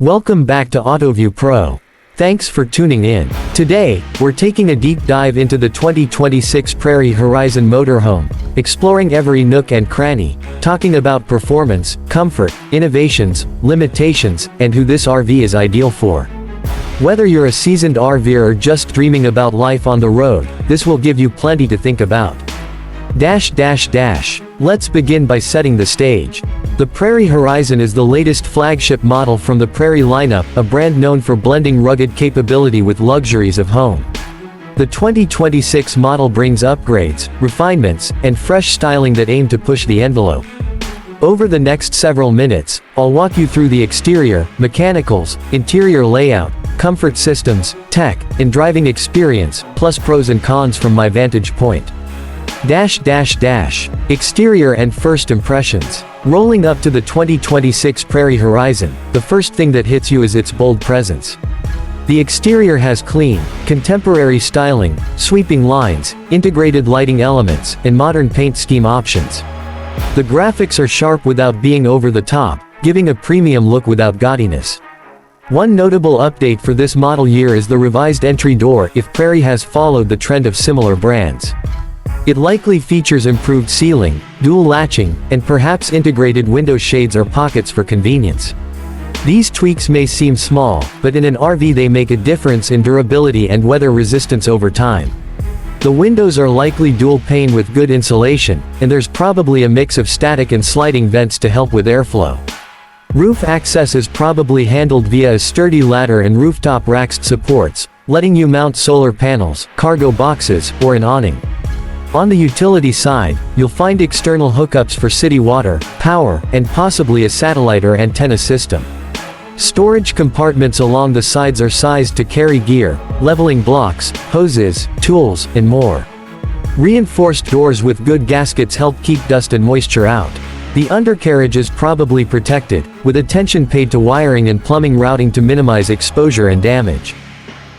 Welcome back to Autoview Pro. Thanks for tuning in. Today, we're taking a deep dive into the 2026 Prairie Horizon Motorhome, exploring every nook and cranny, talking about performance, comfort, innovations, limitations, and who this RV is ideal for. Whether you're a seasoned RVer or just dreaming about life on the road, this will give you plenty to think about. Let's begin by setting the stage. The Prairie Horizon is the latest flagship model from the Prairie lineup, a brand known for blending rugged capability with luxuries of home. The 2026 model brings upgrades, refinements, and fresh styling that aim to push the envelope. Over the next several minutes, I'll walk you through the exterior, mechanicals, interior layout, comfort systems, tech, and driving experience, plus pros and cons from my vantage point. Exterior and first impressions. Rolling up to the 2026 Prairie Horizon, the first thing that hits you is its bold presence. The exterior has clean, contemporary styling, sweeping lines, integrated lighting elements, and modern paint scheme options. The graphics are sharp without being over the top, giving a premium look without gaudiness. One notable update for this model year is the revised entry door, if Prairie has followed the trend of similar brands. It likely features improved sealing, dual latching, and perhaps integrated window shades or pockets for convenience. These tweaks may seem small, but in an RV they make a difference in durability and weather resistance over time. The windows are likely dual pane with good insulation, and there's probably a mix of static and sliding vents to help with airflow. Roof access is probably handled via a sturdy ladder and rooftop racks supports, letting you mount solar panels, cargo boxes, or an awning. On the utility side, you'll find external hookups for city water, power, and possibly a satellite or antenna system. Storage compartments along the sides are sized to carry gear, leveling blocks, hoses, tools, and more. Reinforced doors with good gaskets help keep dust and moisture out. The undercarriage is probably protected, with attention paid to wiring and plumbing routing to minimize exposure and damage.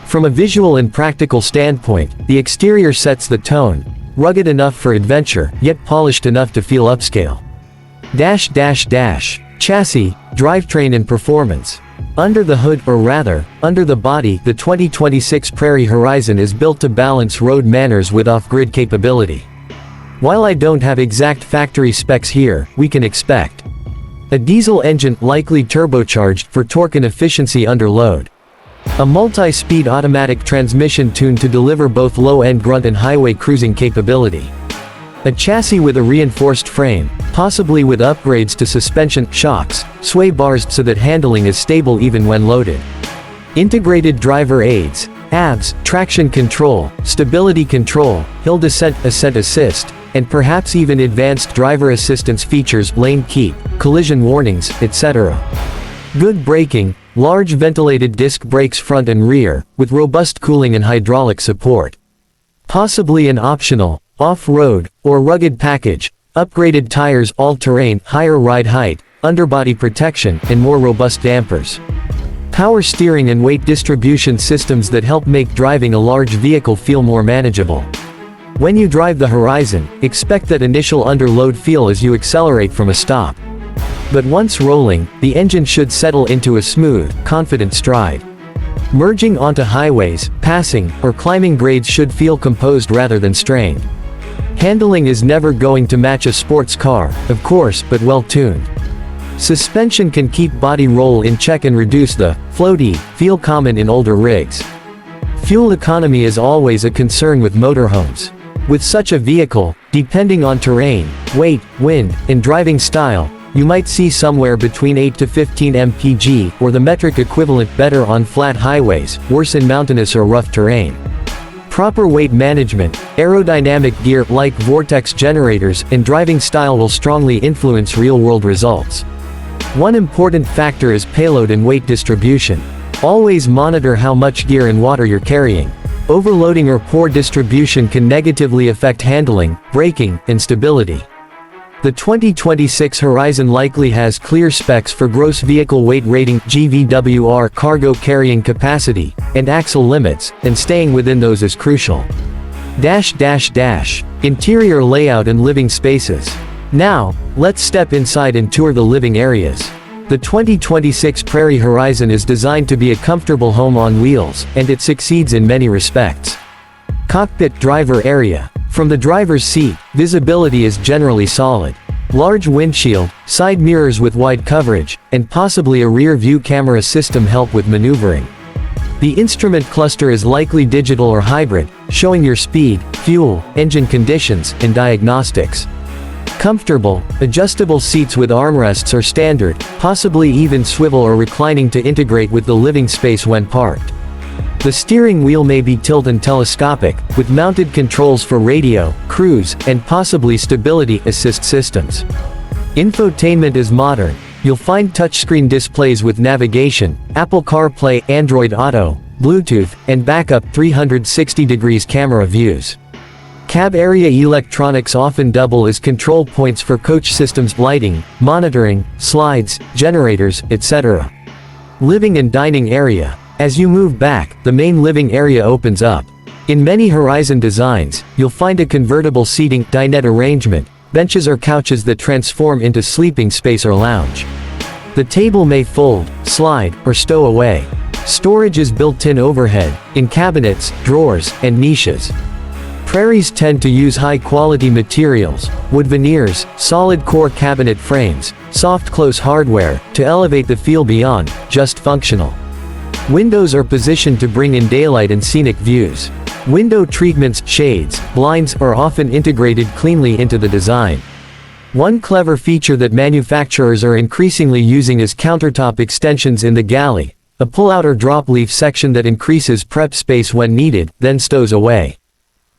From a visual and practical standpoint, the exterior sets the tone. Rugged enough for adventure, yet polished enough to feel upscale. Chassis, drivetrain and performance. Under the hood, or rather, under the body, the 2026 Prairie Horizon is built to balance road manners with off-grid capability. While I don't have exact factory specs here, we can expect a diesel engine, likely turbocharged, for torque and efficiency under load. A multi-speed automatic transmission tuned to deliver both low-end grunt and highway cruising capability. A chassis with a reinforced frame, possibly with upgrades to suspension, shocks, sway bars so that handling is stable even when loaded. Integrated driver aids, ABS, traction control, stability control, hill descent, ascent assist, and perhaps even advanced driver assistance features, lane keep, collision warnings, etc. Good braking, large ventilated disc brakes front and rear, with robust cooling and hydraulic support. Possibly an optional, off-road, or rugged package, upgraded tires, all-terrain, higher ride height, underbody protection, and more robust dampers. Power steering and weight distribution systems that help make driving a large vehicle feel more manageable. When you drive the Horizon, expect that initial under-load feel as you accelerate from a stop. But once rolling, the engine should settle into a smooth, confident stride. Merging onto highways, passing, or climbing grades should feel composed rather than strained. Handling is never going to match a sports car, of course, but well-tuned. Suspension can keep body roll in check and reduce the floaty feel common in older rigs. Fuel economy is always a concern with motorhomes. With such a vehicle, depending on terrain, weight, wind, and driving style, you might see somewhere between 8 to 15 mpg, or the metric equivalent, better on flat highways, worse in mountainous or rough terrain. Proper weight management, aerodynamic gear, like vortex generators, and driving style will strongly influence real-world results. One important factor is payload and weight distribution. Always monitor how much gear and water you're carrying. Overloading or poor distribution can negatively affect handling, braking, and stability. The 2026 Horizon likely has clear specs for gross vehicle weight rating, GVWR, cargo carrying capacity, and axle limits, and staying within those is crucial. Interior layout and living spaces. Now, let's step inside and tour the living areas. The 2026 Prairie Horizon is designed to be a comfortable home on wheels, and it succeeds in many respects. Cockpit driver area. From the driver's seat, visibility is generally solid. Large windshield, side mirrors with wide coverage, and possibly a rear-view camera system help with maneuvering. The instrument cluster is likely digital or hybrid, showing your speed, fuel, engine conditions, and diagnostics. Comfortable, adjustable seats with armrests are standard, possibly even swivel or reclining to integrate with the living space when parked. The steering wheel may be tilt and telescopic, with mounted controls for radio, cruise, and possibly stability assist systems. Infotainment is modern. You'll find touchscreen displays with navigation, Apple CarPlay, Android Auto, Bluetooth, and backup 360-degree camera views. Cab area electronics often double as control points for coach systems, lighting, monitoring, slides, generators, etc. Living and dining area. As you move back, the main living area opens up. In many Horizon designs, you'll find a convertible seating dinette arrangement, benches or couches that transform into sleeping space or lounge. The table may fold, slide, or stow away. Storage is built in overhead, in cabinets, drawers, and niches. Prairies tend to use high-quality materials, wood veneers, solid core cabinet frames, soft close hardware, to elevate the feel beyond just functional. Windows are positioned to bring in daylight and scenic views. Window treatments, shades, blinds are often integrated cleanly into the design. One clever feature that manufacturers are increasingly using is countertop extensions in the galley, a pull-out or drop-leaf section that increases prep space when needed, then stows away.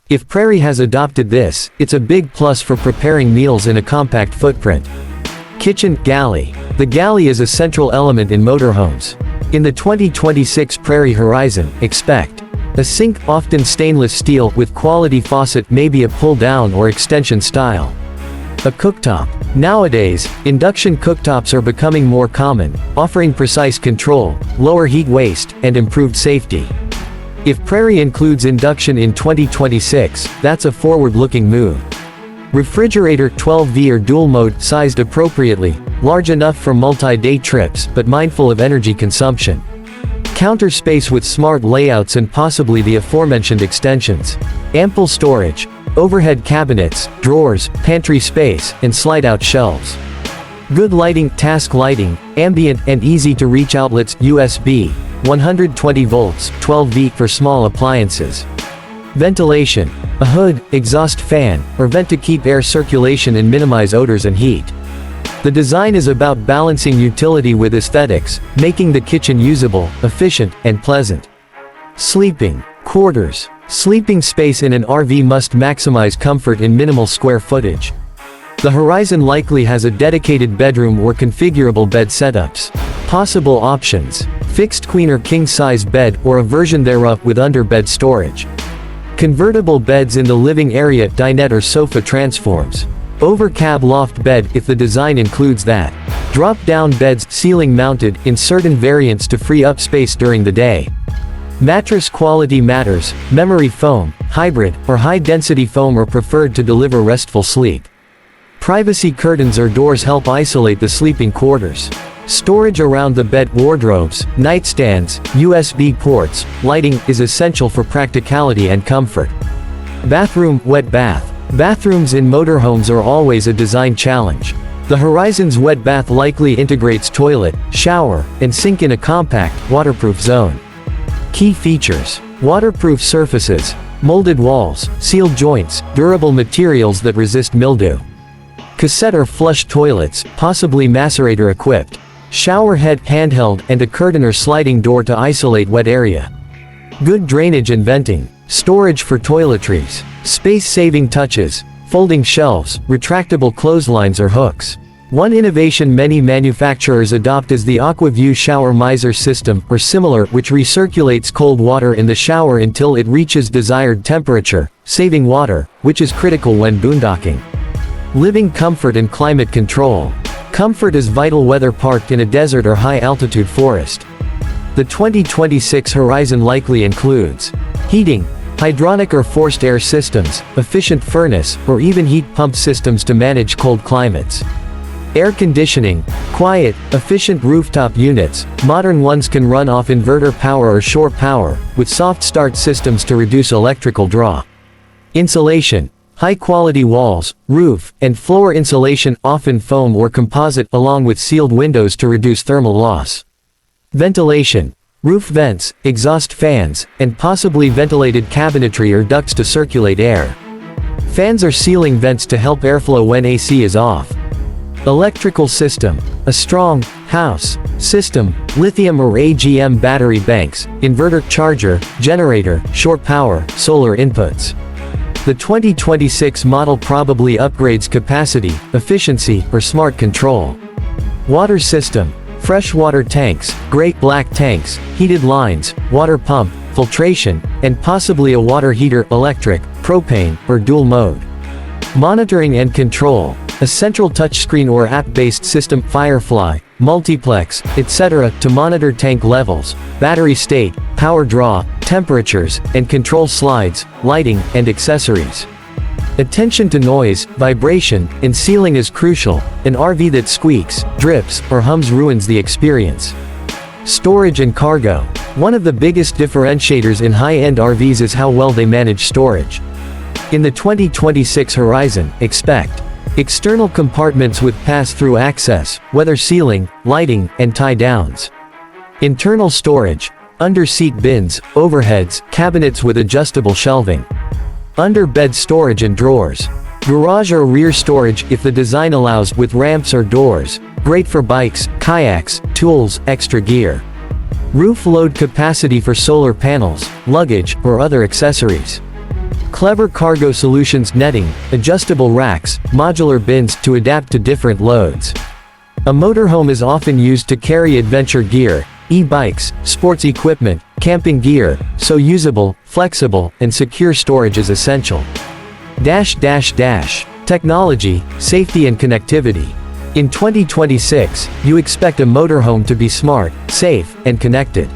If Prairie has adopted this, it's a big plus for preparing meals in a compact footprint. Kitchen galley. The galley is a central element in motorhomes. In the 2026 Prairie Horizon, expect a sink, often stainless steel, with quality faucet, maybe a pull-down or extension style. A cooktop. Nowadays, induction cooktops are becoming more common, offering precise control, lower heat waste, and improved safety. If Prairie includes induction in 2026, that's a forward-looking move. Refrigerator 12V or dual mode, sized appropriately, large enough for multi-day trips, but mindful of energy consumption. Counter space with smart layouts and possibly the aforementioned extensions. Ample storage, overhead cabinets, drawers, pantry space, and slide-out shelves. Good lighting, task lighting, ambient, and easy-to-reach outlets, USB, 120 volts, 12V for small appliances. Ventilation. A hood, exhaust fan, or vent to keep air circulation and minimize odors and heat. The design is about balancing utility with aesthetics, making the kitchen usable, efficient, and pleasant. Sleeping quarters. Sleeping space in an RV must maximize comfort in minimal square footage. The Horizon likely has a dedicated bedroom or configurable bed setups. Possible options: fixed queen or king-size bed, or a version thereof with underbed storage. Convertible beds in the living area, dinette or sofa transforms. Over-cab loft bed, if the design includes that. Drop-down beds, ceiling-mounted, in certain variants to free up space during the day. Mattress quality matters. Memory foam, hybrid, or high-density foam are preferred to deliver restful sleep. Privacy curtains or doors help isolate the sleeping quarters. Storage around the bed, wardrobes, nightstands, USB ports, lighting is essential for practicality and comfort. Bathroom, wet bath. Bathrooms in motorhomes are always a design challenge. The Horizon's wet bath likely integrates toilet, shower, and sink in a compact, waterproof zone. Key features: waterproof surfaces, molded walls, sealed joints, durable materials that resist mildew. Cassette or flush toilets, possibly macerator equipped. Shower head, handheld, and a curtain or sliding door to isolate wet area. Good drainage and venting. Storage for toiletries. Space-saving touches. Folding shelves, retractable clotheslines or hooks. One innovation many manufacturers adopt is the Autoview shower miser system, or similar, which recirculates cold water in the shower until it reaches desired temperature, saving water, which is critical when boondocking. Living comfort and climate control. Comfort is vital whether parked in a desert or high-altitude forest. The 2026 Horizon likely includes heating, hydronic or forced air systems, efficient furnace, or even heat pump systems to manage cold climates. Air conditioning, quiet, efficient rooftop units. Modern ones can run off inverter power or shore power, with soft start systems to reduce electrical draw. Insulation, high-quality walls, roof, and floor insulation, often foam or composite, along with sealed windows to reduce thermal loss. Ventilation, roof vents, exhaust fans, and possibly ventilated cabinetry or ducts to circulate air. Fans or ceiling vents to help airflow when AC is off. Electrical system, a strong house system, lithium or AGM battery banks, inverter, charger, generator, shore power, solar inputs. The 2026 model probably upgrades capacity, efficiency, or smart control. Water system, freshwater tanks, gray-black tanks, heated lines, water pump, filtration, and possibly a water heater, electric, propane, or dual mode. Monitoring and control, a central touchscreen or app-based system, Firefly, multiplex, etc. to monitor tank levels, battery state, power draw, temperatures, and control slides, lighting, and accessories. Attention to noise, vibration, and sealing is crucial. An RV that squeaks, drips, or hums ruins the experience. Storage and cargo. One of the biggest differentiators in high-end RVs is how well they manage storage. In the 2026 Horizon, expect external compartments with pass-through access, weather sealing, lighting, and tie-downs. Internal storage, under-seat bins, overheads, cabinets with adjustable shelving. Under-bed storage and drawers. Garage or rear storage, if the design allows, with ramps or doors. Great for bikes, kayaks, tools, extra gear. Roof load capacity for solar panels, luggage, or other accessories. Clever cargo solutions, netting, adjustable racks, modular bins to adapt to different loads. A motorhome is often used to carry adventure gear, e-bikes, sports equipment, camping gear, so usable, flexible, and secure storage is essential. Technology, safety and connectivity. In 2026, you expect a motorhome to be smart, safe, and connected.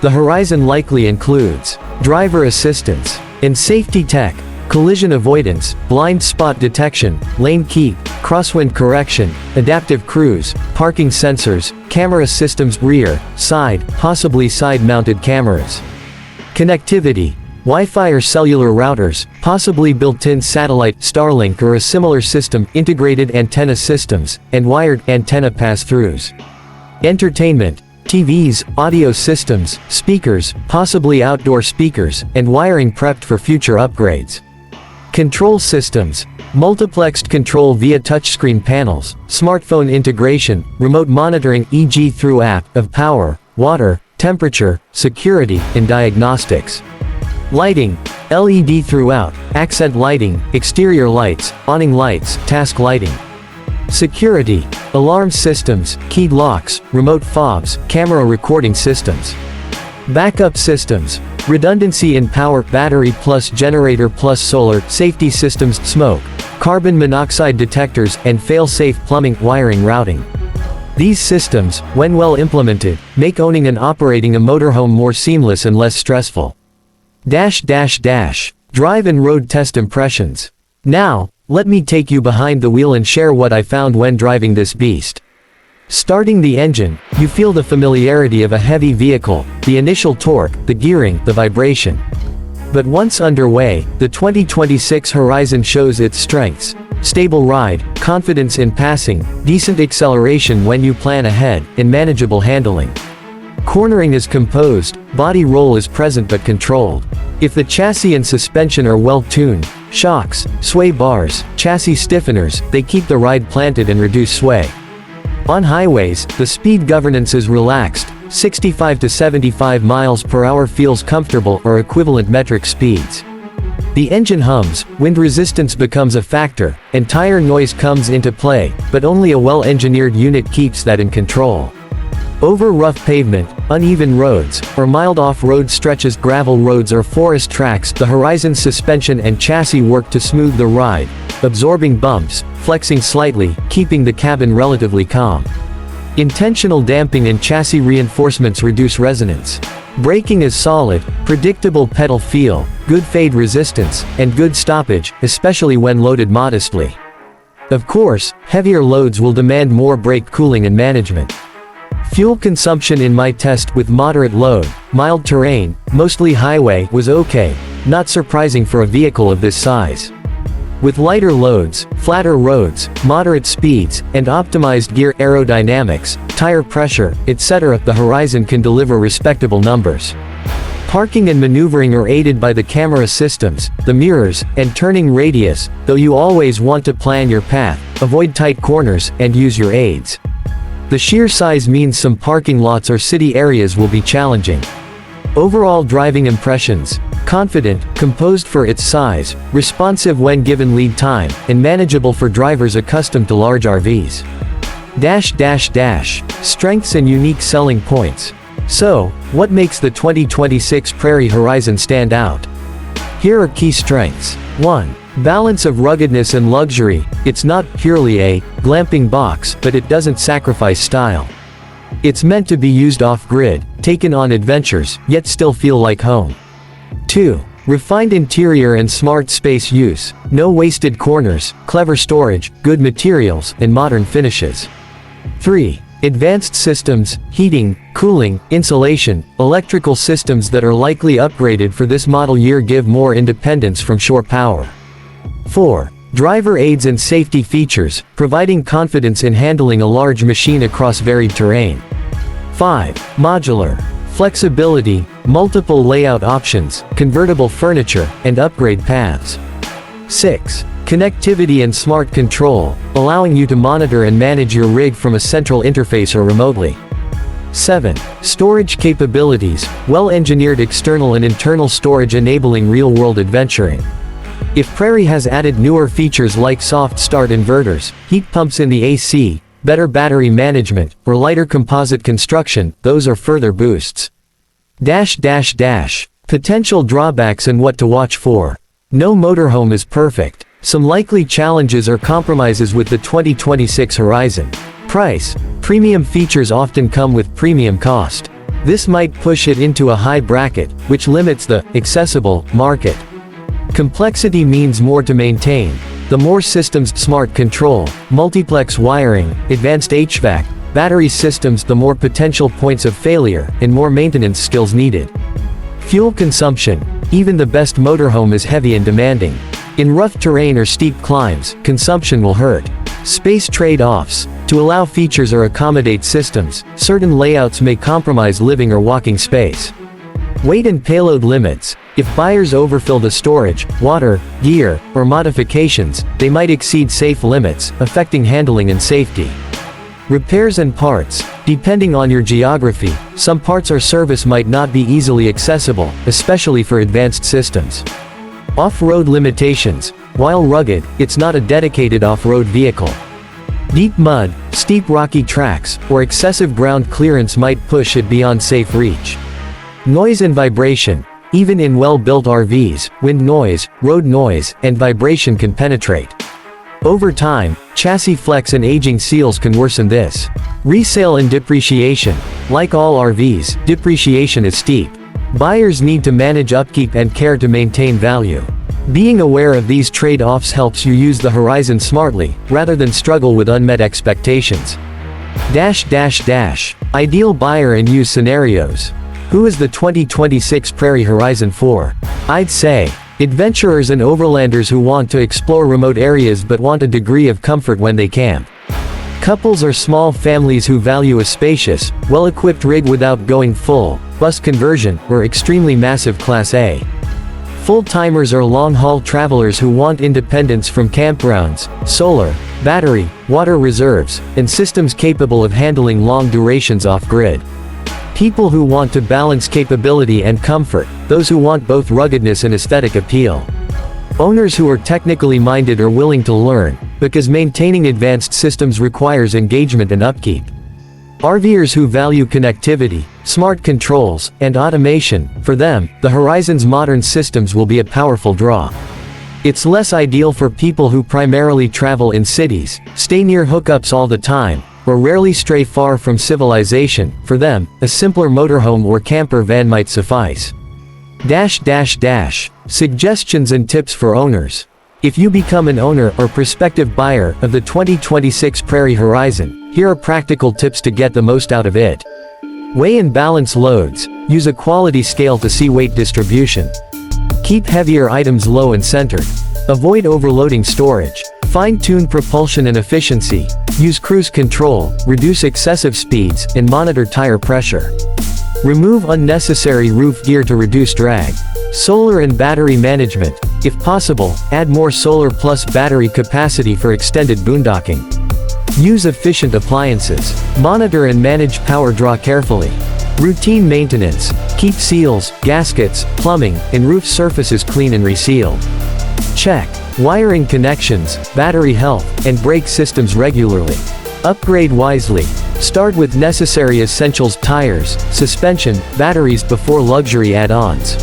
The Horizon likely includes driver assistance and safety tech, collision avoidance, blind spot detection, lane keep, crosswind correction, adaptive cruise, parking sensors, camera systems, rear, side, possibly side-mounted cameras. Connectivity, Wi-Fi or cellular routers, possibly built-in satellite, Starlink or a similar system, integrated antenna systems, and wired antenna pass-throughs. Entertainment, TVs, audio systems, speakers, possibly outdoor speakers, and wiring prepped for future upgrades. Control systems, multiplexed control via touchscreen panels, smartphone integration, remote monitoring e.g. through app, of power, water, temperature, security, and diagnostics. Lighting, LED throughout, accent lighting, exterior lights, awning lights, task lighting. Security, alarm systems, keyed locks, remote fobs, camera recording systems. Backup systems, redundancy in power, battery plus generator plus solar, safety systems, smoke, carbon monoxide detectors, and fail-safe plumbing, wiring, routing. These systems, when well implemented, make owning and operating a motorhome more seamless and less stressful. Drive and road test impressions. Now, let me take you behind the wheel and share what I found when driving this beast. Starting the engine, you feel the familiarity of a heavy vehicle, the initial torque, the gearing, the vibration. But once underway, the 2026 Horizon shows its strengths. Stable ride, confidence in passing, decent acceleration when you plan ahead, and manageable handling. Cornering is composed, body roll is present but controlled. If the chassis and suspension are well tuned, shocks, sway bars, chassis stiffeners, they keep the ride planted and reduce sway. On highways, the speed governance is relaxed, 65 to 75 miles per hour feels comfortable or equivalent metric speeds. The engine hums, wind resistance becomes a factor, and tire noise comes into play, but only a well-engineered unit keeps that in control. Over rough pavement, uneven roads, or mild off-road stretches, gravel roads or forest tracks, the Horizon suspension and chassis work to smooth the ride, absorbing bumps, flexing slightly, keeping the cabin relatively calm. Intentional damping and chassis reinforcements reduce resonance. Braking is solid, predictable pedal feel, good fade resistance, and good stoppage, especially when loaded modestly. Of course, heavier loads will demand more brake cooling and management. Fuel consumption in my test with moderate load, mild terrain, mostly highway was okay, not surprising for a vehicle of this size. With lighter loads, flatter roads, moderate speeds, and optimized gear aerodynamics, tire pressure, etc., the Horizon can deliver respectable numbers. Parking and maneuvering are aided by the camera systems, the mirrors, and turning radius, though you always want to plan your path, avoid tight corners, and use your aids. The sheer size means some parking lots or city areas will be challenging. Overall driving impressions: confident, composed for its size, responsive when given lead time, and manageable for drivers accustomed to large RVs. Strengths and unique selling points. So, what makes the 2026 Prairie Horizon stand out? Here are key strengths. 1. Balance of ruggedness and luxury. It's not purely a glamping box, but it doesn't sacrifice style. It's meant to be used off-grid, taken on adventures, yet still feel like home. 2. Refined interior and smart space use. No wasted corners, clever storage, good materials, and modern finishes. 3. Advanced systems, heating, cooling, insulation, electrical systems that are likely upgraded for this model year give more independence from shore power. 4. Driver aids and safety features, providing confidence in handling a large machine across varied terrain. 5. Modular. Flexibility, multiple layout options, convertible furniture, and upgrade paths. 6. Connectivity and smart control, allowing you to monitor and manage your rig from a central interface or remotely. 7. Storage capabilities, well-engineered external and internal storage enabling real-world adventuring. If Prairie has added newer features like soft start inverters, heat pumps in the AC, better battery management, or lighter composite construction, those are further boosts. Potential drawbacks and what to watch for. No motorhome is perfect. Some likely challenges or compromises with the 2026 Horizon. Price. Premium features often come with premium cost. This might push it into a high bracket, which limits the accessible market. Complexity means more to maintain. The more systems, smart control, multiplex wiring, advanced HVAC, battery systems, the more potential points of failure, and more maintenance skills needed. Fuel consumption. Even the best motorhome is heavy and demanding. In rough terrain or steep climbs, consumption will hurt. Space trade-offs. To allow features or accommodate systems, certain layouts may compromise living or walking space. Weight and payload limits. If buyers overfill the storage, water, gear, or modifications, they might exceed safe limits, affecting handling and safety. Repairs and parts. Depending on your geography, some parts or service might not be easily accessible, especially for advanced systems. Off-road limitations. While rugged, it's not a dedicated off-road vehicle. Deep mud, steep rocky tracks, or excessive ground clearance might push it beyond safe reach. Noise and vibration. Even in well-built RVs, wind noise, road noise, and vibration can penetrate. Over time, chassis flex and aging seals can worsen this. Resale and depreciation. Like all RVs, depreciation is steep. Buyers need to manage upkeep and care to maintain value. Being aware of these trade-offs helps you use the Horizon smartly, rather than struggle with unmet expectations. Ideal buyer and use scenarios. Who is the 2026 Prairie Horizon for? I'd say, adventurers and overlanders who want to explore remote areas but want a degree of comfort when they camp. Couples or small families who value a spacious, well-equipped rig without going full bus conversion, or extremely massive Class A. Full-timers or long-haul travelers who want independence from campgrounds, solar, battery, water reserves, and systems capable of handling long durations off-grid. People who want to balance capability and comfort, those who want both ruggedness and aesthetic appeal. Owners who are technically minded or willing to learn, because maintaining advanced systems requires engagement and upkeep. RVers who value connectivity, smart controls, and automation. For them, the Horizon's modern systems will be a powerful draw. It's less ideal for people who primarily travel in cities, stay near hookups all the time, or rarely stray far from civilization. For them, a simpler motorhome or camper van might suffice. Suggestions and tips for owners. If you become an owner or prospective buyer of the 2026 Prairie Horizon, here are practical tips to get the most out of it. Weigh and balance loads. Use a quality scale to see weight distribution. Keep heavier items low and centered. Avoid overloading storage. Fine-tune propulsion and efficiency. Use cruise control, reduce excessive speeds, and monitor tire pressure. Remove unnecessary roof gear to reduce drag. Solar and battery management. If possible, add more solar plus battery capacity for extended boondocking. Use efficient appliances. Monitor and manage power draw carefully. Routine maintenance. Keep seals, gaskets, plumbing, and roof surfaces clean and resealed. Check wiring connections, battery health, and brake systems regularly. Upgrade wisely. Start with necessary essentials: tires, suspension, batteries before luxury add-ons.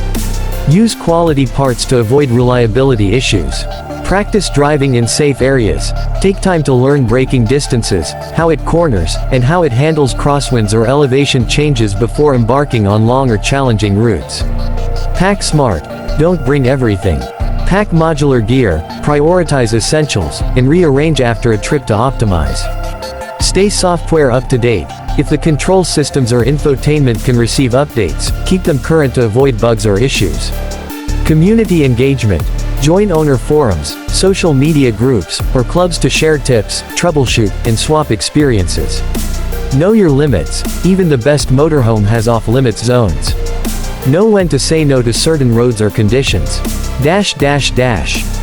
Use quality parts to avoid reliability issues. Practice driving in safe areas. Take time to learn braking distances, how it corners, and how it handles crosswinds or elevation changes before embarking on long or challenging routes. Pack smart. Don't bring everything. Pack modular gear, prioritize essentials, and rearrange after a trip to optimize. Stay software up to date. If the control systems or infotainment can receive updates, keep them current to avoid bugs or issues. Community engagement. Join owner forums, social media groups, or clubs to share tips, troubleshoot, and swap experiences. Know your limits. Even the best motorhome has off-limits zones. Know when to say no to certain roads or conditions.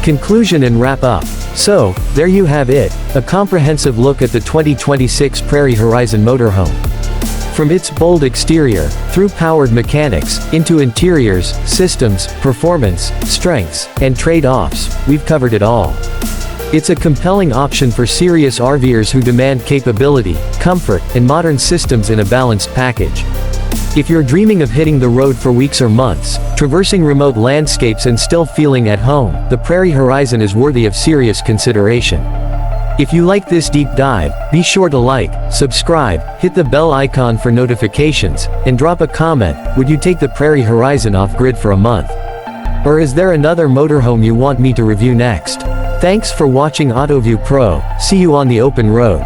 Conclusion and wrap up. So, there you have it, a comprehensive look at the 2026 Prairie Horizon Motorhome. From its bold exterior, through powered mechanics, into interiors, systems, performance, strengths, and trade-offs, we've covered it all. It's a compelling option for serious RVers who demand capability, comfort, and modern systems in a balanced package. If you're dreaming of hitting the road for weeks or months, traversing remote landscapes and still feeling at home, the Prairie Horizon is worthy of serious consideration. If you like this deep dive, be sure to like, subscribe, hit the bell icon for notifications, and drop a comment. Would you take the Prairie Horizon off-grid for a month? Or is there another motorhome you want me to review next? Thanks for watching Autoview Pro. See you on the open road.